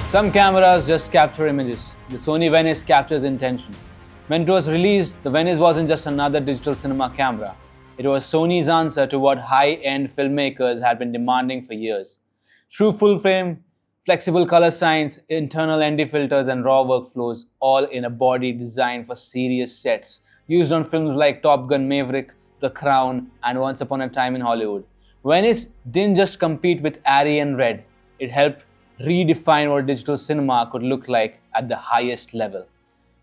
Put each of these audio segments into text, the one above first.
Some cameras just capture images. The Sony Venice captures intention. When it was released, the Venice wasn't just another digital cinema camera. It was Sony's answer to what high-end filmmakers had been demanding for years. True full-frame, flexible color science, internal ND filters and raw workflows, all in a body designed for serious sets, used on films like Top Gun Maverick, The Crown, and Once Upon a Time in Hollywood. Venice didn't just compete with Arri and Red, it helped redefine what digital cinema could look like at the highest level.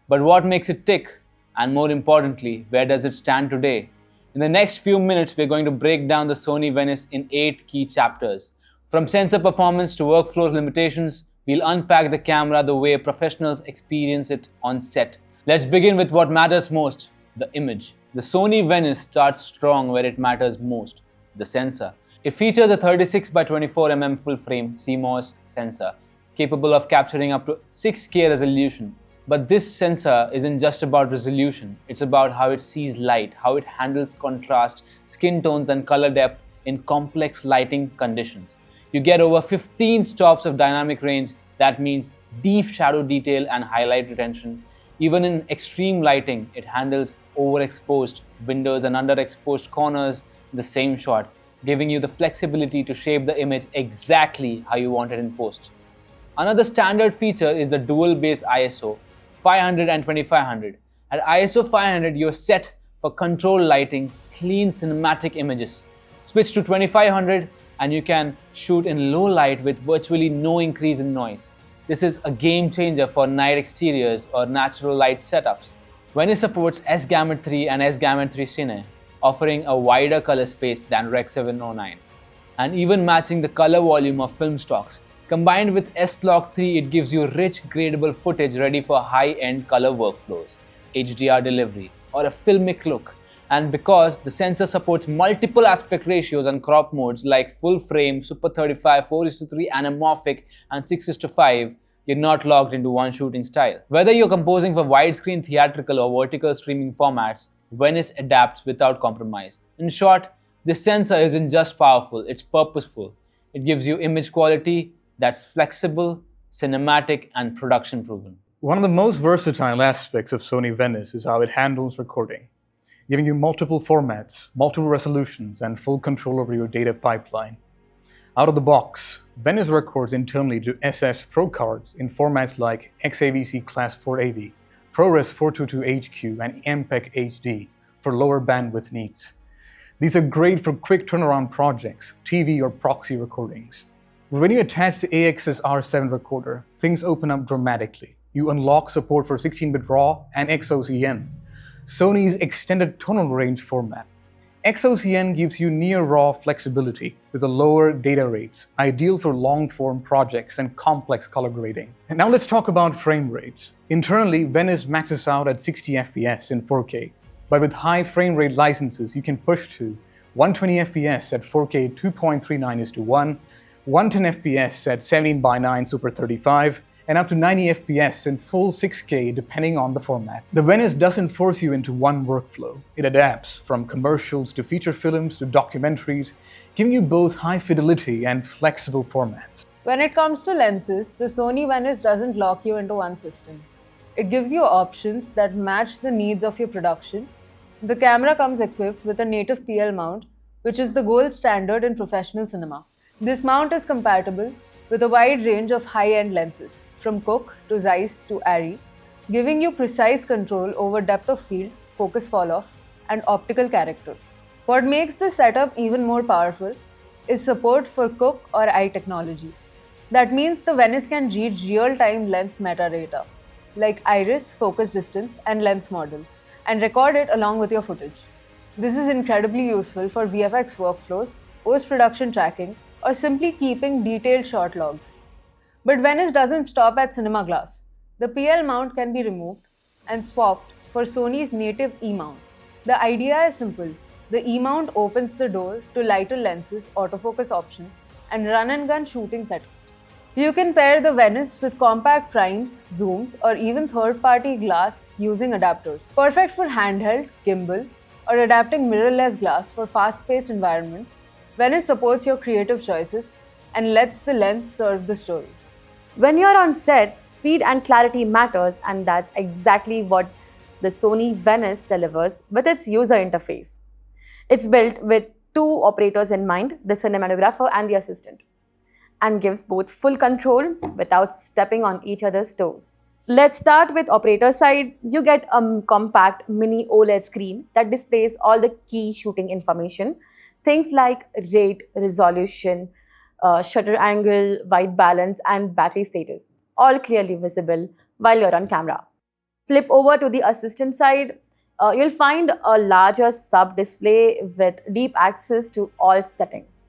But what makes it tick? And more importantly, where does it stand today? In the next few minutes, we're going to break down the Sony Venice in 8 key chapters. From sensor performance to workflow limitations, we'll unpack the camera the way professionals experience it on set. Let's begin with what matters most, the image. The Sony Venice starts strong where it matters most, the sensor. It features a 36 by 24 mm full-frame CMOS sensor, capable of capturing up to 6K resolution. But this sensor isn't just about resolution, it's about how it sees light, how it handles contrast, skin tones and color depth in complex lighting conditions. You get over 15 stops of dynamic range, that means deep shadow detail and highlight retention. Even in extreme lighting, it handles overexposed windows and underexposed corners in the same shot, giving you the flexibility to shape the image exactly how you want it in post. Another standard feature is the dual base ISO, 500 and 2500. At ISO 500, you're set for controlled lighting, clean cinematic images. Switch to 2500 and you can shoot in low light with virtually no increase in noise. This is a game changer for night exteriors or natural light setups. Venice supports S-Gamut 3 and S-Gamut 3 Cine, offering a wider color space than Rec 709, and even matching the color volume of film stocks. Combined with S-Log 3, it gives you rich, gradable footage ready for high-end color workflows, HDR delivery, or a filmic look. And because the sensor supports multiple aspect ratios and crop modes like full frame, Super 35, 4:3 anamorphic, and 6:5, you're not locked into one shooting style. Whether you're composing for widescreen theatrical or vertical streaming formats, Venice adapts without compromise. In short, this sensor isn't just powerful, it's purposeful. It gives you image quality that's flexible, cinematic, and production proven. One of the most versatile aspects of Sony Venice is how it handles recording, giving you multiple formats, multiple resolutions, and full control over your data pipeline. Out of the box, Venice records internally to SS Pro cards in formats like XAVC Class 480, ProRes 422HQ, and MPEG HD for lower bandwidth needs. These are great for quick turnaround projects, TV or proxy recordings. When you attach the AXS R7 recorder, things open up dramatically. You unlock support for 16-bit RAW and XOCN, Sony's extended tonal range format. XOCN gives you near raw flexibility with a lower data rates, ideal for long-form projects and complex color grading. And now let's talk about frame rates. Internally, Venice maxes out at 60 FPS in 4K, but with high frame rate licenses, you can push to 120 FPS at 4K 2.39:1, 110 FPS at 17:9 Super 35, and up to 90 FPS in full 6K depending on the format. The Venice doesn't force you into one workflow. It adapts from commercials to feature films to documentaries, giving you both high fidelity and flexible formats. When it comes to lenses, the Sony Venice doesn't lock you into one system. It gives you options that match the needs of your production. The camera comes equipped with a native PL mount, which is the gold standard in professional cinema. This mount is compatible with a wide range of high-end lenses, from Cooke to Zeiss to Arri, giving you precise control over depth of field, focus fall-off, and optical character. What makes this setup even more powerful is support for Cooke or eye technology. That means the Venice can read real-time lens metadata, like iris, focus distance, and lens model, and record it along with your footage. This is incredibly useful for VFX workflows, post-production tracking, or simply keeping detailed shot logs. But Venice doesn't stop at cinema glass. The PL mount can be removed and swapped for Sony's native E-mount. The idea is simple. The E-mount opens the door to lighter lenses, autofocus options, and run-and-gun shooting setups. You can pair the Venice with compact primes, zooms, or even third-party glass using adapters. Perfect for handheld, gimbal, or adapting mirrorless glass for fast-paced environments, Venice supports your creative choices and lets the lens serve the story. When you're on set, speed and clarity matters, and that's exactly what the Sony Venice delivers with its user interface. It's built with two operators in mind, the cinematographer and the assistant, and gives both full control without stepping on each other's toes. Let's start with operator side. You get a compact mini OLED screen that displays all the key shooting information. Things like rate, resolution, shutter angle, white balance, and battery status, all clearly visible while you're on camera. Flip over to the assistant side. You'll find a larger sub display with deep access to all settings.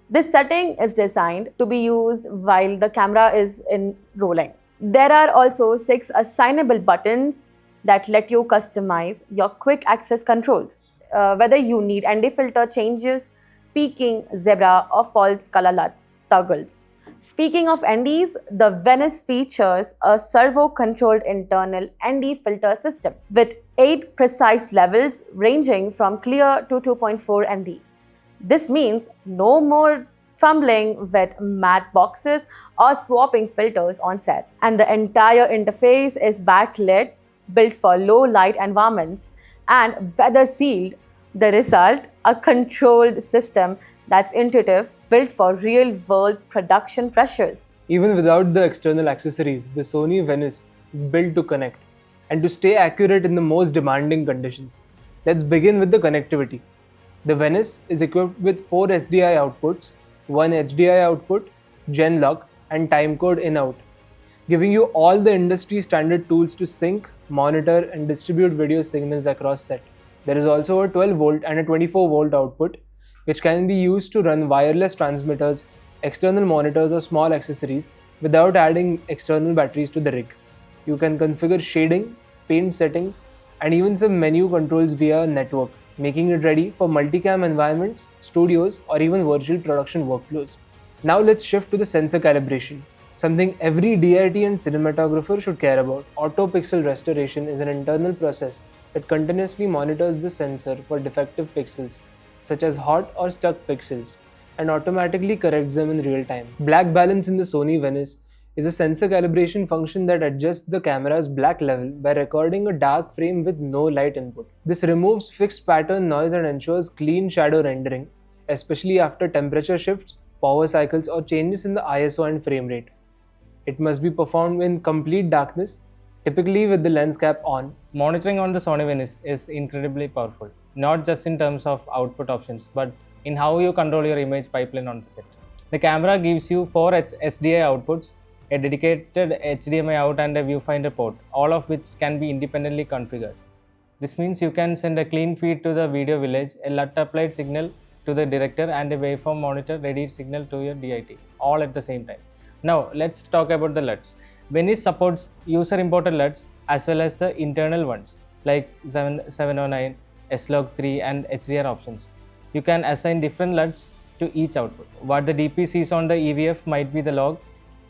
This setting is designed to be used while the camera is in rolling. There are also 6 assignable buttons that let you customize your quick access controls, whether you need ND filter changes, peaking, zebra, or false color toggles. Speaking of NDs, the Venice features a servo-controlled internal ND filter system with 8 precise levels ranging from clear to 2.4 ND. This means no more fumbling with matte boxes or swapping filters on set. And the entire interface is backlit, built for low light environments, and weather sealed. The result, a controlled system that's intuitive, built for real world production pressures. Even without the external accessories, the Sony Venice is built to connect and to stay accurate in the most demanding conditions. Let's begin with the connectivity. The Venice is equipped with 4 SDI outputs, 1 HDI output, gen lock, and timecode in-out, giving you all the industry standard tools to sync, monitor, and distribute video signals across set. There is also a 12 volt and a 24 volt output, which can be used to run wireless transmitters, external monitors, or small accessories without adding external batteries to the rig. You can configure shading, paint settings, and even some menu controls via network, making it ready for multicam environments, studios, or even virtual production workflows. Now let's shift to the sensor calibration, something every DIT and cinematographer should care about. Auto pixel restoration is an internal process that continuously monitors the sensor for defective pixels, such as hot or stuck pixels, and automatically corrects them in real time. Black balance in the Sony Venice is a sensor calibration function that adjusts the camera's black level by recording a dark frame with no light input. This removes fixed pattern noise and ensures clean shadow rendering, especially after temperature shifts, power cycles, or changes in the ISO and frame rate. It must be performed in complete darkness, typically with the lens cap on. Monitoring on the Sony Venice is incredibly powerful, not just in terms of output options, but in how you control your image pipeline on the set. The camera gives you 4 SDI outputs, a dedicated HDMI out, and a viewfinder port, all of which can be independently configured. This means you can send a clean feed to the video village, a LUT applied signal to the director, and a waveform monitor ready signal to your DIT, all at the same time. Now let's talk about the LUTs. Venice supports user-imported LUTs as well as the internal ones like 709, S-Log3, and HDR options. You can assign different LUTs to each output. What the DP sees on the EVF might be the log,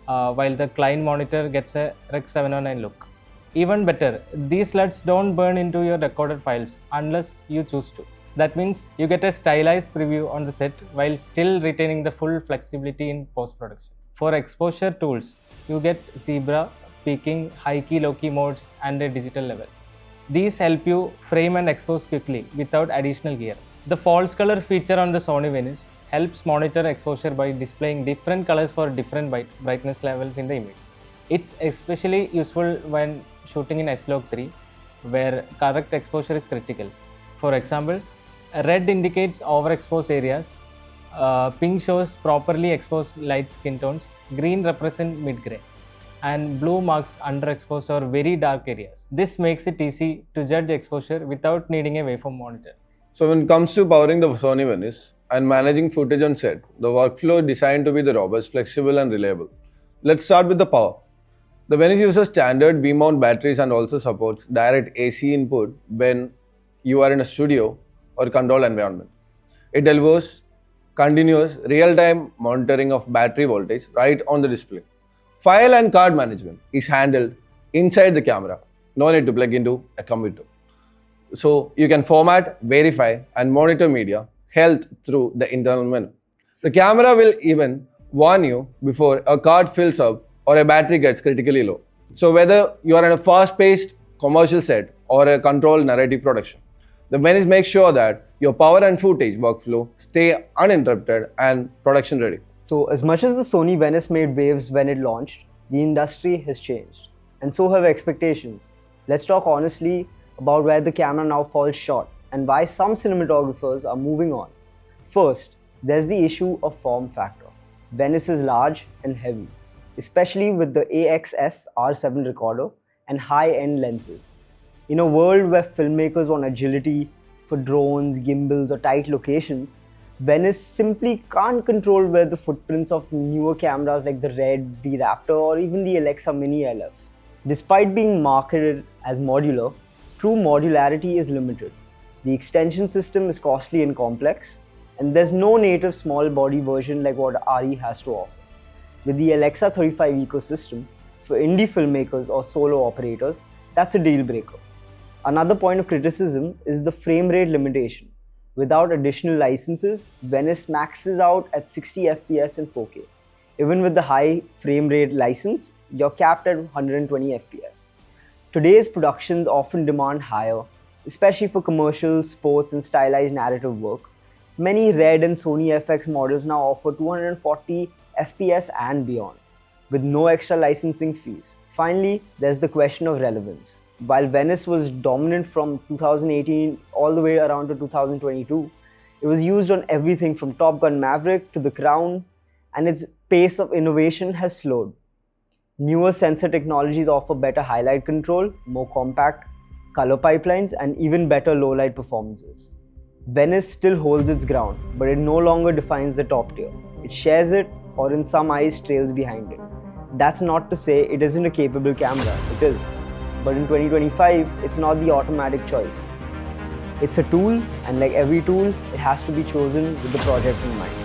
while the client monitor gets a Rec 709 look. Even better, these LUTs don't burn into your recorded files unless you choose to. That means you get a stylized preview on the set while still retaining the full flexibility in post-production. For exposure tools, you get zebra, peaking, high key, low key modes, and a digital level. These help you frame and expose quickly without additional gear. The false color feature on the Sony Venice helps monitor exposure by displaying different colors for different brightness levels in the image. It's especially useful when shooting in S-Log3, where correct exposure is critical. For example, red indicates overexposed areas, pink shows properly exposed light skin tones, green represent mid-gray, and blue marks underexposed or very dark areas. This makes it easy to judge exposure without needing a waveform monitor. So when it comes to powering the Sony Venice and managing footage on set, the workflow is designed to be the robust, flexible, and reliable. Let's start with the power. The Venice uses standard V-mount batteries and also supports direct AC input when you are in a studio or controlled environment. It delivers continuous real-time monitoring of battery voltage right on the display. File and card management is handled inside the camera. No need to plug into a computer. So you can format, verify, and monitor media health through the internal menu. The camera will even warn you before a card fills up or a battery gets critically low. So whether you are in a fast-paced commercial set or a controlled narrative production, the Venice makes sure that your power and footage workflow stay uninterrupted and production ready. So, as much as the Sony Venice made waves when it launched, the industry has changed, and so have expectations. Let's talk honestly about where the camera now falls short and why some cinematographers are moving on. First, there's the issue of form factor. Venice is large and heavy, especially with the AXS R7 recorder and high-end lenses. In a world where filmmakers want agility for drones, gimbals, or tight locations, Venice simply can't control where the footprints of newer cameras like the Red V Raptor or even the Alexa Mini LF. Despite being marketed as modular, true modularity is limited. The extension system is costly and complex, and there's no native small body version like what RE has to offer. With the Alexa 35 ecosystem, for indie filmmakers or solo operators, that's a deal breaker. Another point of criticism is the frame rate limitation. Without additional licenses, Venice maxes out at 60 FPS in 4K. Even with the high frame rate license, you're capped at 120 FPS. Today's productions often demand higher, especially for commercial, sports, and stylized narrative work. Many Red and Sony FX models now offer 240 FPS and beyond, with no extra licensing fees. Finally, there's the question of relevance. While Venice was dominant from 2018 all the way around to 2022, it was used on everything from Top Gun Maverick to The Crown, and its pace of innovation has slowed. Newer sensor technologies offer better highlight control, more compact color pipelines, and even better low-light performances. Venice still holds its ground, but it no longer defines the top tier. It shares it, or in some eyes trails behind it. That's not to say it isn't a capable camera, it is. But in 2025, it's not the automatic choice. It's a tool, and like every tool, it has to be chosen with the project in mind.